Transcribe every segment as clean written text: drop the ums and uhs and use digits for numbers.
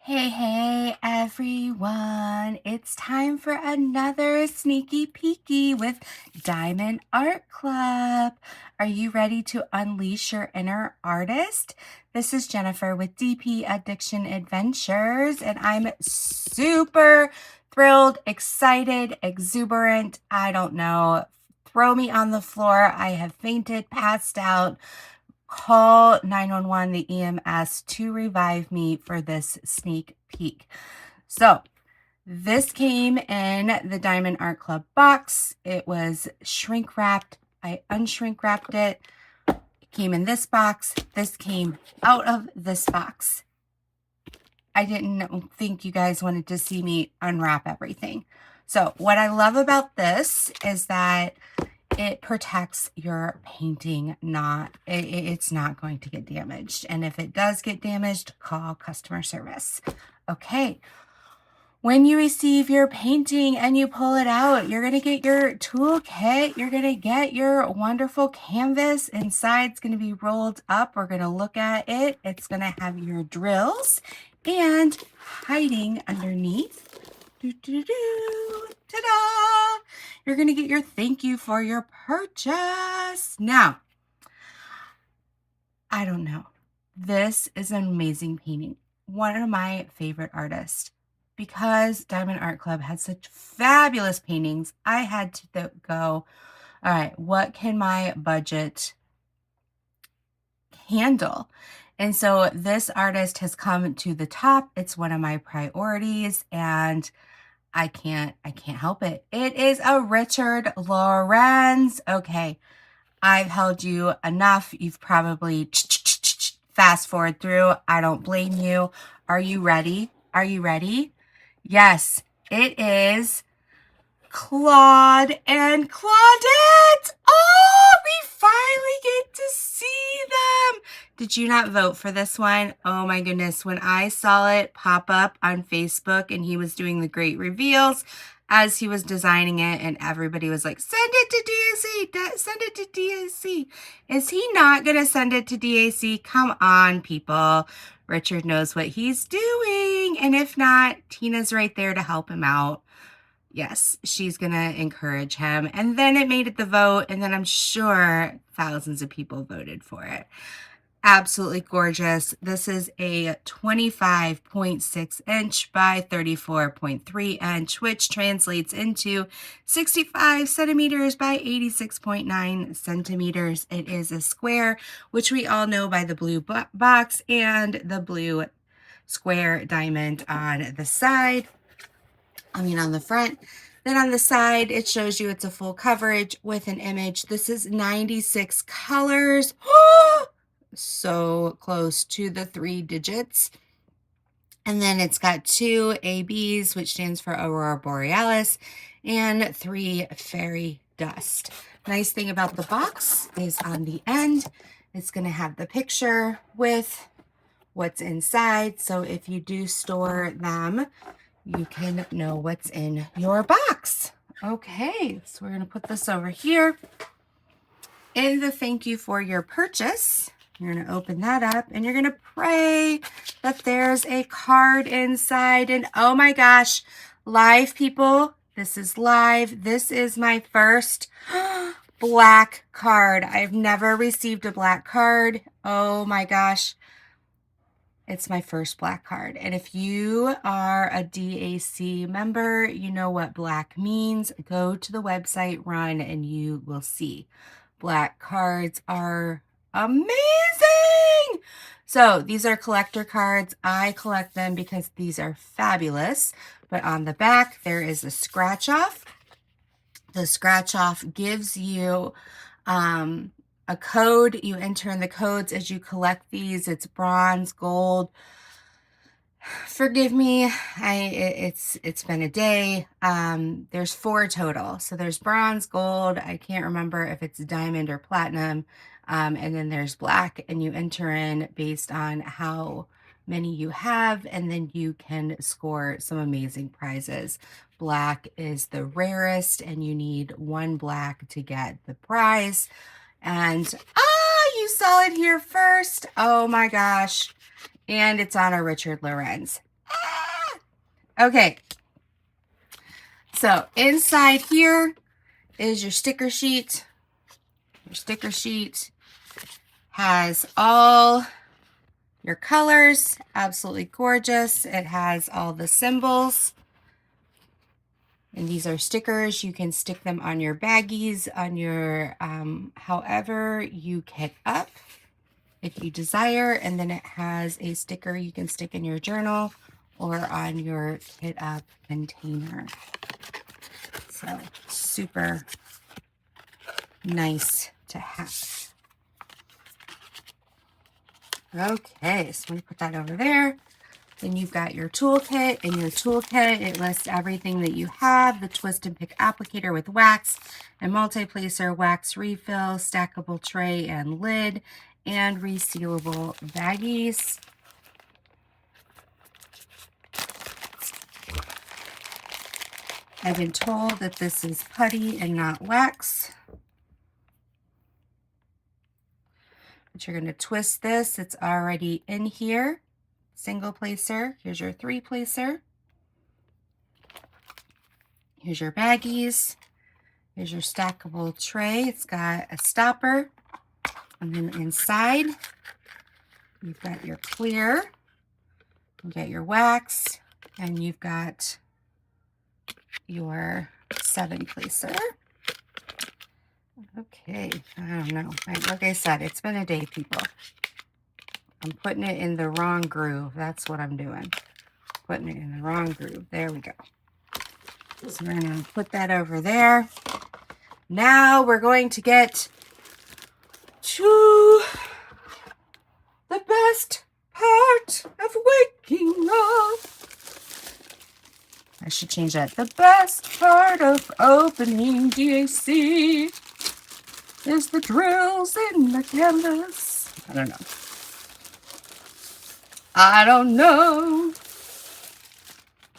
Hey everyone, it's time for another sneaky peeky with Diamond Art Club. Are you ready to unleash your inner artist? This is Jennifer with DP Addiction Adventures, and I'm super thrilled, excited, exuberant. I don't know. Throw me on the floor. I have fainted, passed out. Call 911, the EMS, to revive me for this sneak peek. So this came in the Diamond Art Club box. It was shrink wrapped. I unshrink wrapped it. It came in this box. This came out of this box. I didn't think you guys wanted to see me unwrap everything. So what I love about this is that it protects your painting. It's not going to get damaged. And if it does get damaged, call customer service. Okay. When you receive your painting and you pull it out, you're going to get your toolkit. You're going to get your wonderful canvas. Inside, it's going to be rolled up. We're going to look at it. It's going to have your drills and hiding underneath. Ta-da! You're going to get your thank you for your purchase. Now, I don't know. This is an amazing painting. One of my favorite artists. Because Diamond Art Club had such fabulous paintings, I had to go, all right, what can my budget handle? And so this artist has come to the top. It's one of my priorities, and I can't help it. It is a Richard Lorenz. Okay, I've held you enough. You've probably fast forward through. I don't blame you. Are you ready? Are you ready? Yes, it is Claude and Claudette. Oh, we finally get to see them. Did you not vote for this one? Oh my goodness. When I saw it pop up on Facebook and he was doing the great reveals as he was designing it, and everybody was like, send it to DAC, send it to DAC. Is he not going to send it to DAC? Come on, people. Richard knows what he's doing. And if not, Tina's right there to help him out. Yes, she's going to encourage him. And then it made it the vote. And then I'm sure thousands of people voted for it. Absolutely gorgeous. This is a 25.6 inch by 34.3 inch, which translates into 65 centimeters by 86.9 centimeters. It is a square, which we all know by the blue box and the blue square diamond on the side. On the front. Then on the side, it shows you it's a full coverage with an image. This is 96 colors. So close to the 3 digits. And then it's got 2 ABs, which stands for Aurora Borealis, and 3 fairy dust. Nice thing about the box is on the end, it's going to have the picture with what's inside. So if you do store them, you can know what's in your box. Okay, so we're going to put this over here. In the thank you for your purchase, you're going to open that up and you're going to pray that there's a card inside. And oh my gosh, live people, this is live. This is my first black card. I've never received a black card. Oh my gosh. It's my first black card. And if you are a DAC member, you know what black means. Go to the website, run, and you will see. Black cards are amazing. So these are collector cards. I collect them because these are fabulous. But on the back, there is a scratch off. The scratch off gives you a code. You enter in the codes as you collect these. It's bronze, gold. Forgive me, it's been a day. There's 4 total. So there's bronze, gold. I can't remember if it's diamond or platinum. And then there's black, and you enter in based on how many you have, and then you can score some amazing prizes. Black is the rarest, and you need 1 black to get the prize. And you saw it here first. Oh my gosh. And it's on a Richard Lorenz. Okay. So inside here is your sticker sheet. Your sticker sheet has all your colors, absolutely gorgeous. It has all the symbols. And these are stickers. You can stick them on your baggies, on your, however you kit up if you desire. And then it has a sticker you can stick in your journal or on your kit up container. So super nice to have. Okay, so let me put that over there. Then you've got your toolkit. In your toolkit, it lists everything that you have: the twist and pick applicator with wax and multi-placer, wax refill, stackable tray and lid, and resealable baggies. I've been told that this is putty and not wax. But you're going to twist this. It's already in here. Single placer. Here's your 3-placer. Here's your baggies. Here's your stackable tray. It's got a stopper. And then inside, you've got your clear. You got your wax. And you've got your 7-placer. Okay, I don't know. Like I said, it's been a day, people. I'm putting it in the wrong groove. That's what I'm doing. Putting it in the wrong groove. There we go. So we're going to put that over there. Now we're going to get to the best part of waking up. I should change that. The best part of opening DAC is the drills in the canvas. I don't know. I don't know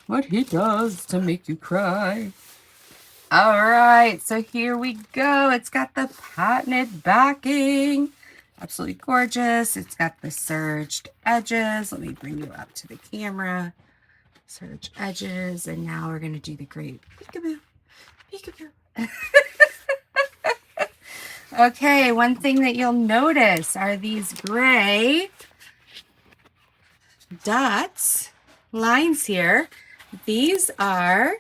what he does to make you cry. All right, so here we go. It's got the patented backing. Absolutely gorgeous. It's got the serged edges. Let me bring you up to the camera. Serge edges, and now we're going to do the great peekaboo, peekaboo. Okay, one thing that you'll notice are these gray dots, lines here. These are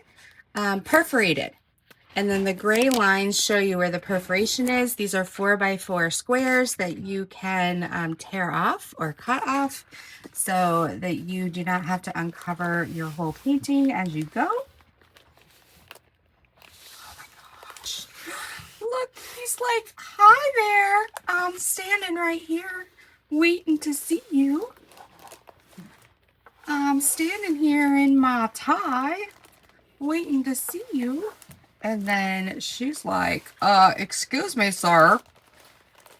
perforated. And then the gray lines show you where the perforation is. These are 4x4 squares that you can tear off or cut off so that you do not have to uncover your whole painting as you go. Oh my gosh. Look, he's like, hi there. I'm standing right here waiting to see you. I'm standing here in my tie waiting to see you. And then she's like, excuse me, sir.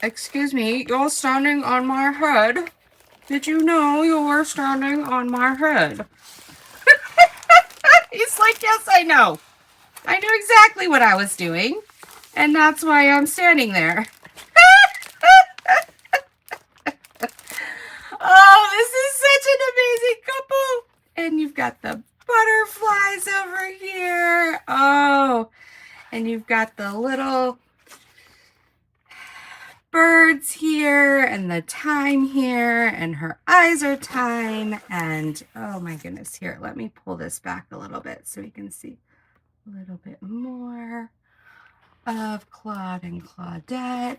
Excuse me, you're standing on my head. Did you know you were standing on my head? He's like, yes, I know. I knew exactly what I was doing. And that's why I'm standing there. Oh, this is such an amazing couple. And you've got the butterflies over here. Oh, and you've got the little birds here and the time here, and her eyes are time. And oh my goodness, here, let me pull this back a little bit so we can see a little bit more of Claude and Claudette.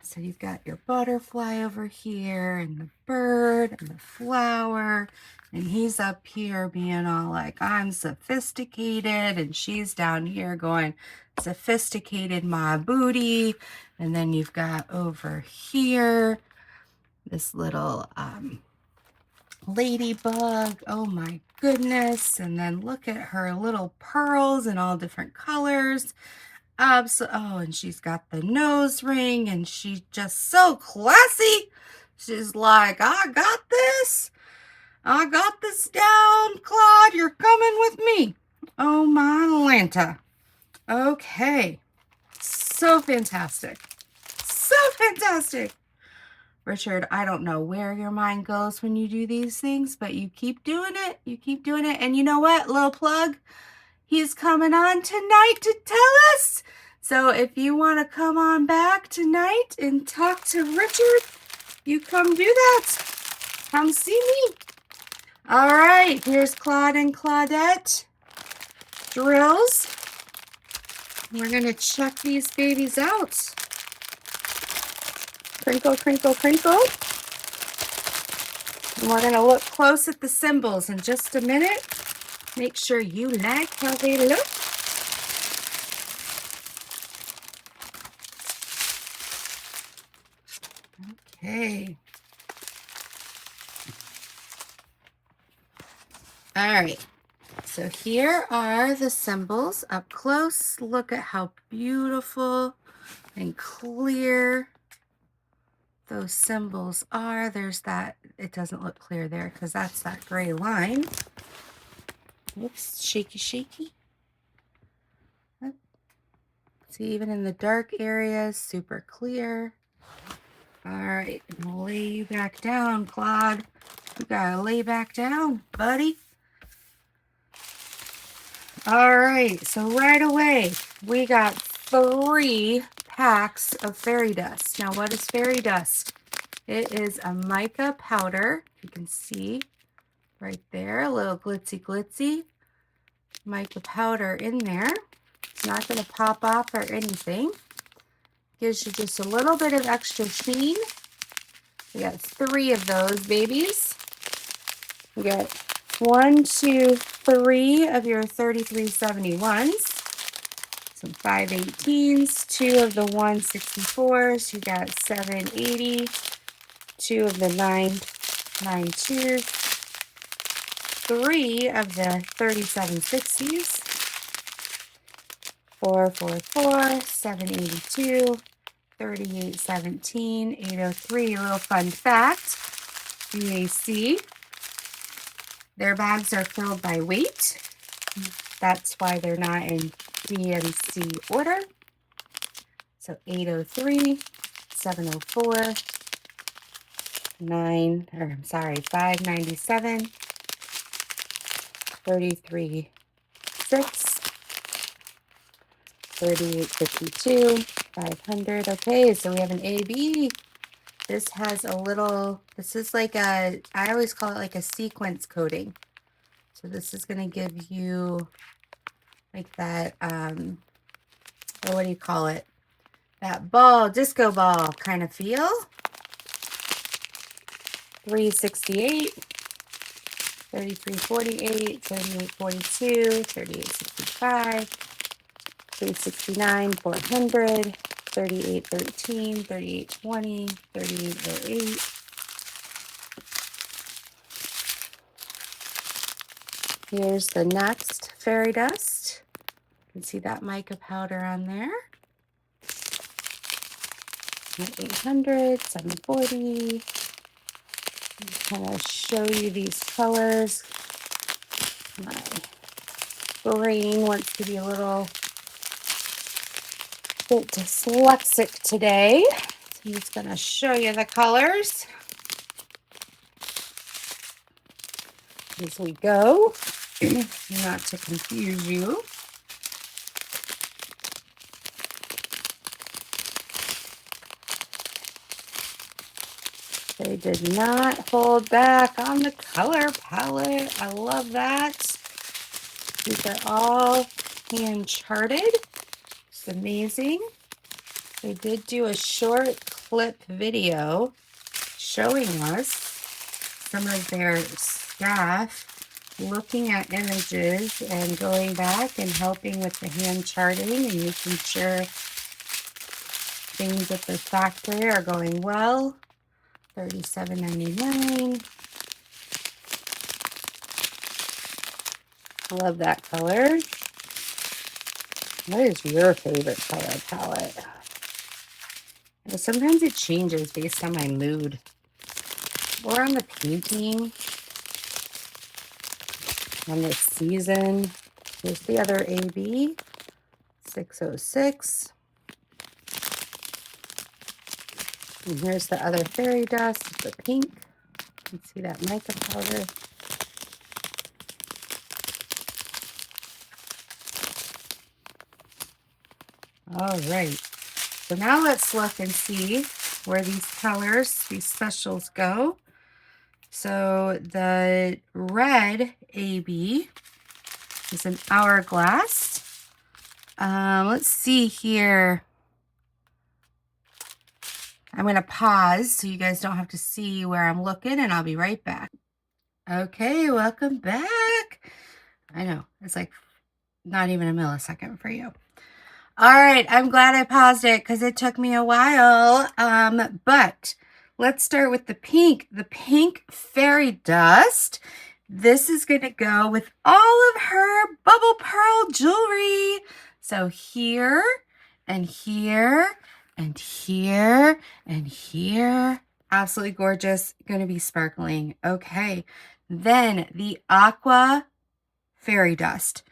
So you've got your butterfly over here and the bird and the flower, and he's up here being all like, I'm sophisticated, and she's down here going, sophisticated my booty. And then you've got over here this little ladybug. Oh my goodness. And then look at her little pearls in all different colors. Oh, and she's got the nose ring, and she's just so classy. She's like, I got this. I got this down, Claude. You're coming with me. Oh, my Lanta. Okay. So fantastic. So fantastic. Richard, I don't know where your mind goes when you do these things, but you keep doing it. You keep doing it. And you know what? Little plug, he's coming on tonight to tell us. So if you want to come on back tonight and talk to Richard, you come do that. Come see me. All right, here's Claude and Claudette drills. We're going to check these babies out. Crinkle, crinkle, crinkle. And we're going to look close at the symbols in just a minute. Make sure you like how they look. Okay. All right. So here are the symbols up close. Look at how beautiful and clear those symbols are. There's that, it doesn't look clear there because that's that gray line. Oops, shaky, shaky. See, even in the dark areas, super clear. All right, lay you back down, Claude. You gotta lay back down, buddy. All right, so right away, we got 3 packs of fairy dust. Now, what is fairy dust? It is a mica powder. You can see right there, a little glitzy glitzy mica powder in there. It's not going to pop off or anything. Gives you just a little bit of extra sheen. We got 3 of those babies. We got 1, 2, 3 of your 3371s. Some 518s, 2 of the 164s. You got 780, 2 of the 992s, 3 of the 3760s, 444, 782, 3817, 803. A little fun fact, you may see their bags are filled by weight. That's why they're not in DMC order. So 803, 704, 597, 33, 6, 3852, 500. Okay, so we have an AB. This has a little, this is like a, I always call it like a sequence coating. So this is going to give you like that, or what do you call it? That ball, disco ball kind of feel. 368, 3348, 3842, 3865, 369, 400, 3813, 3820, 3808. Here's the next fairy dust. You can see that mica powder on there. 800, 740. Kind of show you these colors. My brain wants to be a little bit dyslexic today. So I'm just going to show you the colors as we go, not to confuse you. They did not hold back on the color palette. I love that. These are all hand charted. It's amazing. They did do a short clip video showing us some of their staff looking at images and going back and helping with the hand charting and making sure things at the factory are going well. $37.99. I love that color. What is your favorite color palette? And sometimes it changes based on my mood or on the painting, on the season. Here's the other AB, 606. And here's the other fairy dust, the pink. You can see that mica powder. All right, so now let's look and see where these colors, these specials go. So the red AB is an hourglass. Let's see here. I'm going to pause so you guys don't have to see where I'm looking, and I'll be right back. Okay, welcome back. I know, it's like not even a millisecond for you. All right, I'm glad I paused it because it took me a while. But let's start with the pink fairy dust. This is going to go with all of her bubble pearl jewelry. So here and here and here and here. Absolutely gorgeous. Going to be sparkling. Okay. Then the aqua fairy dust.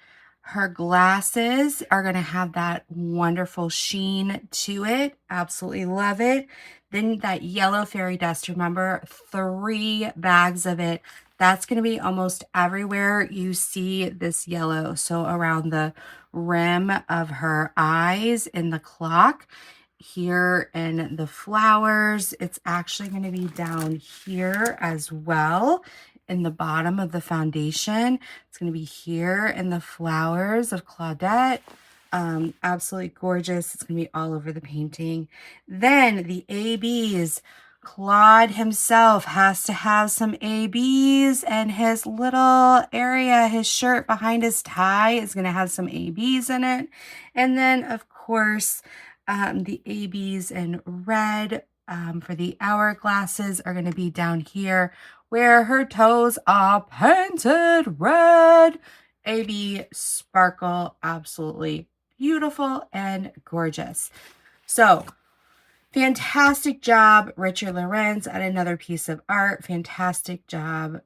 Her glasses are going to have that wonderful sheen to it. Absolutely love it. Then that yellow fairy dust, remember, 3 bags of it. That's going to be almost everywhere you see this yellow. So around the rim of her eyes in the clock, here in the flowers, it's actually going to be down here as well in the bottom of the foundation. It's going to be here in the flowers of Claudette. Absolutely gorgeous. It's going to be all over the painting. Then the ABs. Claude himself has to have some ABs, and his little area, his shirt behind his tie is going to have some ABs in it. And then, of course, the ABs in red for the hourglasses are going to be down here where her toes are painted red. AB sparkle, absolutely beautiful and gorgeous. So fantastic job, Richard Lorenz, at another piece of art. Fantastic job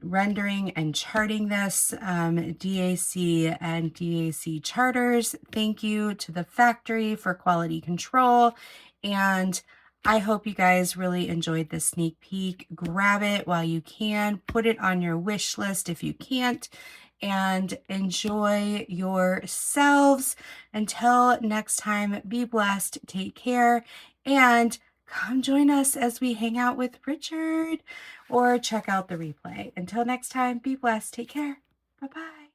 rendering and charting this. DAC and DAC charters, thank you to the factory for quality control. And I hope you guys really enjoyed this sneak peek. Grab it while you can. Put it on your wish list if you can't. And enjoy yourselves. Until next time, be blessed, take care, and come join us as we hang out with Richard or check out the replay. Until next time, be blessed, take care. Bye-bye.